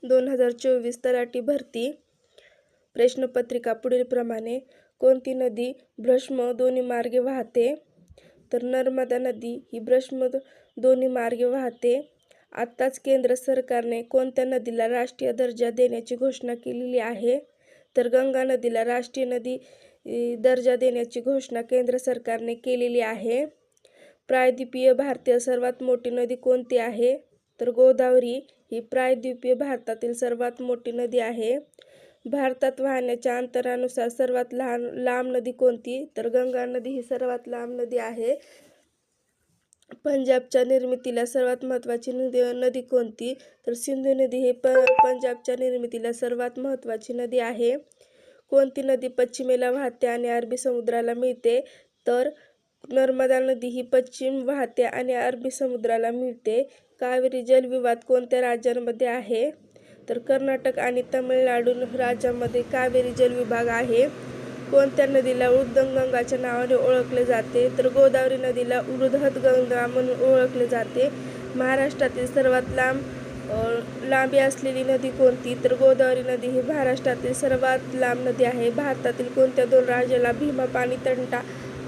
2024 तलाठी भरती प्रश्नपत्रिका पुढीलप्रमाणे. कोणती नदी भ्रष्म दोन्ही मार्गे वाहते? तर नर्मदा नदी ही भ्रष्म दोन्ही मार्गे वाहते. आत्ताच केंद्र सरकारने कोणत्या नदीला राष्ट्रीय दर्जा देण्याची घोषणा केलेली आहे? तर गंगा नदीला राष्ट्रीय नदी दर्जा देण्याची घोषणा केंद्र सरकारने केलेली आहे. प्रायद्वीपीय भारतीय सर्वात मोठी नदी कोणती आहे? तर गोदावरी ही प्रायद्वीपीय भारतातील सर्वात मोठी नदी आहे. भारतात वाहण्याच्या अंतरानुसार सर्वात लांब नदी कोणती? तर गंगा नदी ही सर्वात लांब नदी आहे. पंजाबच्या निर्मितीला सर्वात महत्त्वाची नदी कोणती? तर सिंधू नदी ही पंजाबच्या निर्मितीला सर्वात महत्त्वाची नदी आहे. कोणती नदी पश्चिमेला वाहते आणि अरबी समुद्राला मिळते? तर नर्मदा नदी ही पश्चिम वाहते आणि अरबी समुद्राला मिळते. कावेरी जलविवाद कोणत्या राज्यांमध्ये आहे? तर कर्नाटक आणि तमिळनाडू राज्यामध्ये कावेरी जलविभाग आहे. कोणत्या नदीला उद्धंगंगाच्या नावाने ओळखले जाते? तर गोदावरी नदीला उद्धतगंगा म्हणून ओळखले जाते. महाराष्ट्रातील सर्वात लांबी असलेली नदी कोणती? तर गोदावरी नदी ही महाराष्ट्रातील सर्वात लांब नदी आहे. भारतातील कोणत्या दोन राज्याला भीमा पाणी तंटा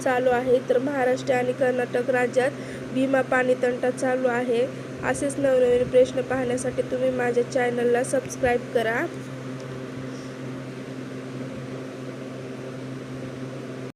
चालू आहे? तर महाराष्ट्र आणि कर्नाटक राज्यात भीमा पाणी तंटा चालू आहे. असेच नवनवीन प्रश्न पाहण्यासाठी तुम्ही माझ्या चॅनलला सबस्क्राईब करा.